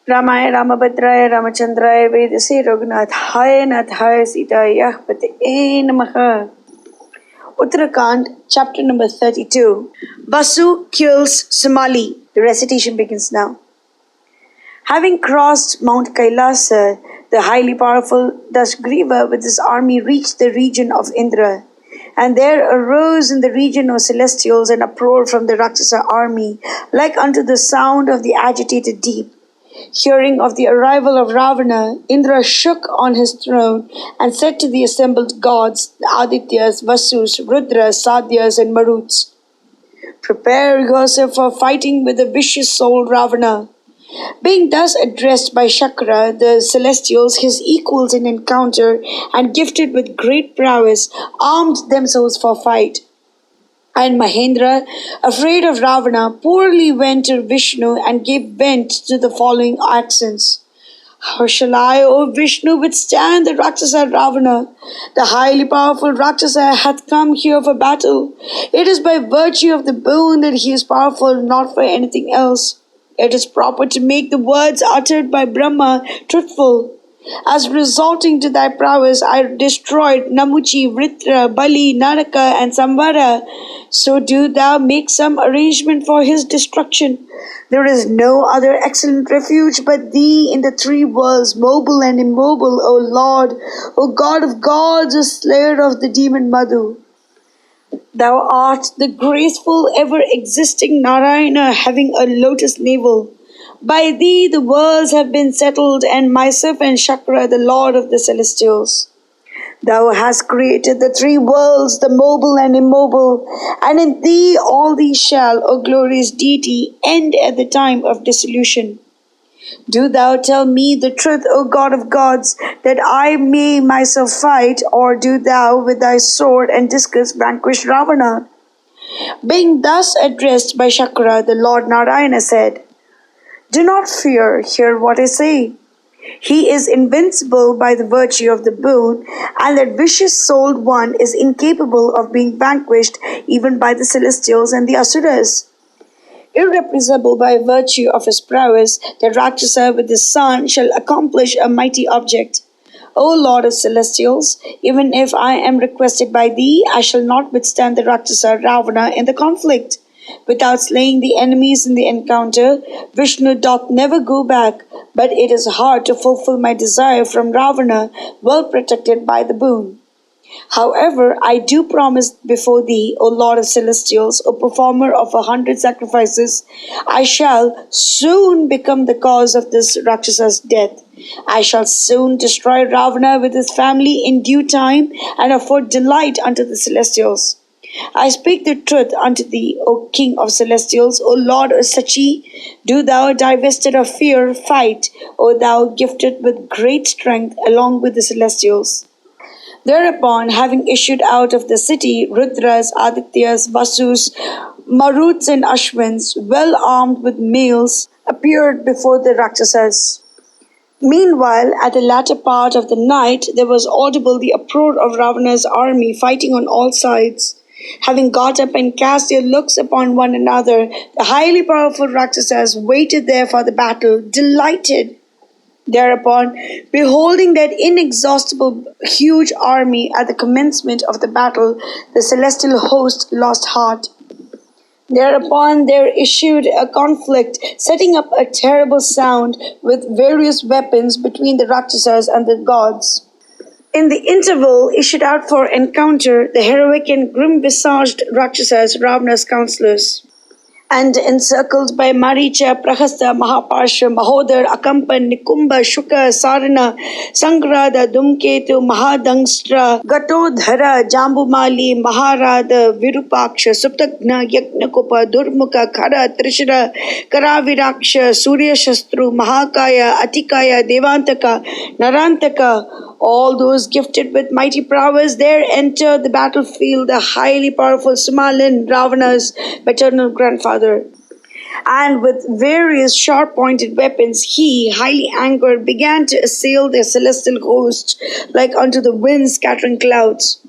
रामाय रामभद्राय रामचंद्राय वेदसे रघुनाथाय नाथाय सीताय पतये नमः. Uttarakhand, chapter number 32. Vasu kills Sumali. The recitation begins now. Having crossed Mount Kailasa, the highly powerful Dashgriva with his army reached the region of Indra. And there arose in the region of celestials an uproar from the Rakshasa army, like unto the sound of the agitated deep. Hearing of the arrival of Ravana, Indra shook on his throne and said to the assembled gods, the Adityas, Vasus, Rudras, Sadhyas, and Maruts, "Prepare yourself for fighting with the vicious-souled Ravana." Being thus addressed by Shakra, the celestials, his equals in encounter, and gifted with great prowess, armed themselves for fight. And Mahendra, afraid of Ravana, poorly went to Vishnu and gave vent to the following accents. "How shall I, O Vishnu, withstand the Rakshasa Ravana? The highly powerful Rakshasa hath come here for battle. It is by virtue of the boon that he is powerful, not for anything else. It is proper to make the words uttered by Brahma truthful. As resulting to thy prowess, I destroyed Namuchi, Vritra, Bali, Naraka, and Samvara. So do thou make some arrangement for his destruction. There is no other excellent refuge but thee in the three worlds, mobile and immobile, O Lord, O God of gods, O slayer of the demon Madhu. Thou art the graceful, ever-existing Narayana, having a lotus navel. By thee the worlds have been settled, and myself and Shakra, the Lord of the celestials. Thou hast created the three worlds, the mobile and immobile, and in thee all these shall, O glorious deity, end at the time of dissolution. Do thou tell me the truth, O God of gods, that I may myself fight, or do thou with thy sword and discus vanquish Ravana?" Being thus addressed by Shakra, the Lord Narayana said, "Do not fear, hear what I say. He is invincible by the virtue of the boon, and that vicious-souled one is incapable of being vanquished even by the celestials and the asuras. Irrepressible by virtue of his prowess, the Rakshasa with his son shall accomplish a mighty object. O Lord of celestials, even if I am requested by thee, I shall not withstand the Rakshasa Ravana in the conflict. Without slaying the enemies in the encounter, Vishnu doth never go back, but it is hard to fulfill my desire from Ravana, well protected by the boon. However, I do promise before thee, O Lord of celestials, O performer of 100 sacrifices, I shall soon become the cause of this Raksasa's death. I shall soon destroy Ravana with his family in due time and afford delight unto the celestials. I speak the truth unto thee, O King of celestials, O Lord of Sachi. Do thou, divested of fear, fight, O thou gifted with great strength along with the celestials." Thereupon, having issued out of the city, Rudras, Adityas, Vasus, Maruts, and Ashwins, well armed with mails, appeared before the Rakshasas. Meanwhile, at the latter part of the night, there was audible the uproar of Ravana's army fighting on all sides. Having got up and cast their looks upon one another, the highly powerful Rakshasas waited there for the battle, delighted. Thereupon, beholding that inexhaustible huge army at the commencement of the battle, the celestial host lost heart. Thereupon there issued a conflict, setting up a terrible sound with various weapons between the Rakshasas and the gods. In the interval issued out for encounter the heroic and grim-visaged Rakshasas, Ravana's counselors. And encircled by Maricha, Prahasta, Mahaparsha, Mahodar, Akampan, Nikumba, Shuka, Sarana, Sangrada, Dumketu, Mahadangstra, Gatodhara, Jambumali, Maharada, Virupaksha, Suptagna, Yaknakopa, Durmukha, Khara, Trishra, Karaviraksha, Surya Shastru, Mahakaya, Atikaya, Devantaka, Narantaka, all those gifted with mighty prowess, there entered the battlefield the highly powerful Sumalin, Ravana's maternal grandfather. And with various sharp-pointed weapons, he, highly angered, began to assail the celestial host like unto the wind scattering clouds.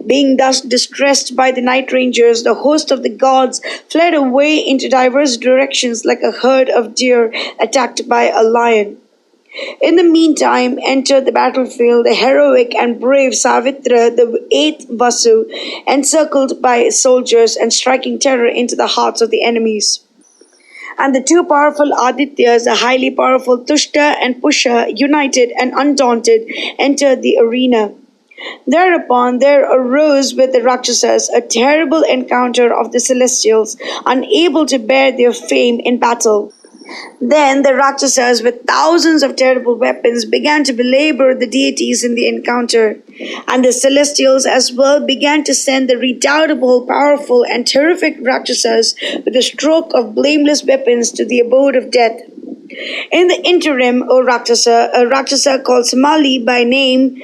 Being thus distressed by the night rangers, the host of the gods fled away into diverse directions like a herd of deer attacked by a lion. In the meantime, entered the battlefield the heroic and brave Savitra, the eighth Vasu, encircled by soldiers and striking terror into the hearts of the enemies. And the two powerful Adityas, the highly powerful Tushta and Pusha, united and undaunted, entered the arena. Thereupon there arose with the Rakshasas a terrible encounter of the celestials, unable to bear their fame in battle. Then the Rakshasas, with thousands of terrible weapons, began to belabor the deities in the encounter, and the celestials as well began to send the redoubtable, powerful, and terrific Rakshasas with a stroke of blameless weapons to the abode of death. In the interim, a Rakshasa called Sumali by name,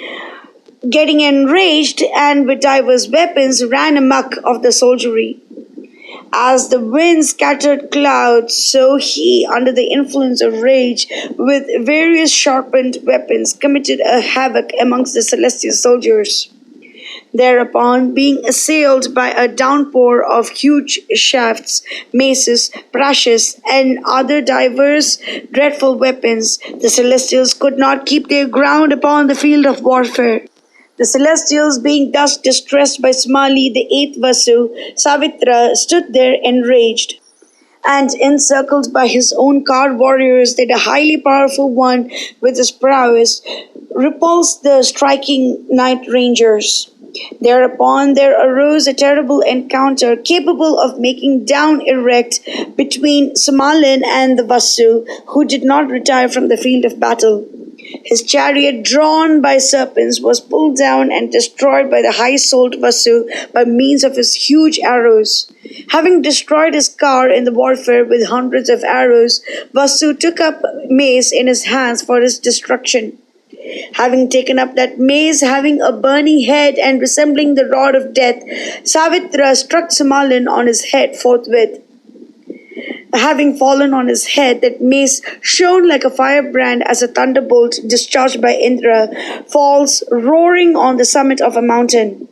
getting enraged and with diverse weapons, ran amok of the soldiery. As the wind scattered clouds, so he, under the influence of rage, with various sharpened weapons, committed a havoc amongst the celestial soldiers. Thereupon, being assailed by a downpour of huge shafts, maces, brushes, and other diverse dreadful weapons, the celestials could not keep their ground upon the field of warfare. The celestials, being thus distressed by Sumali, the eighth Vasu, Savitra, stood there enraged. And encircled by his own card warriors, that a highly powerful one with his prowess repulsed the striking night rangers. Thereupon there arose a terrible encounter capable of making down erect between Sumalin and the Vasu, who did not retire from the field of battle. His chariot, drawn by serpents, was pulled down and destroyed by the high-souled Vasu by means of his huge arrows. Having destroyed his car in the warfare with hundreds of arrows, Vasu took up mace in his hands for his destruction. Having taken up that mace, having a burning head and resembling the rod of death, Savitra struck Sumalin on his head forthwith. Having fallen on his head, that mace shone like a firebrand as a thunderbolt discharged by Indra falls roaring on the summit of a mountain.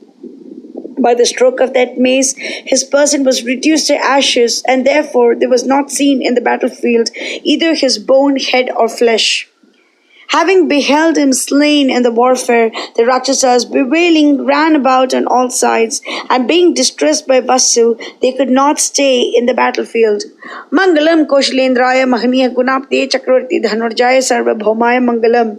By the stroke of that mace, his person was reduced to ashes, and therefore there was not seen in the battlefield either his bone, head, or flesh. Having beheld him slain in the warfare, the Rakshasas, bewailing, ran about on all sides, and being distressed by Vasu, they could not stay in the battlefield. Mangalam Koshalendraya Mahaniya Gunapte Chakravarti Dhanurjaya Sarvabhaumaya Mangalam.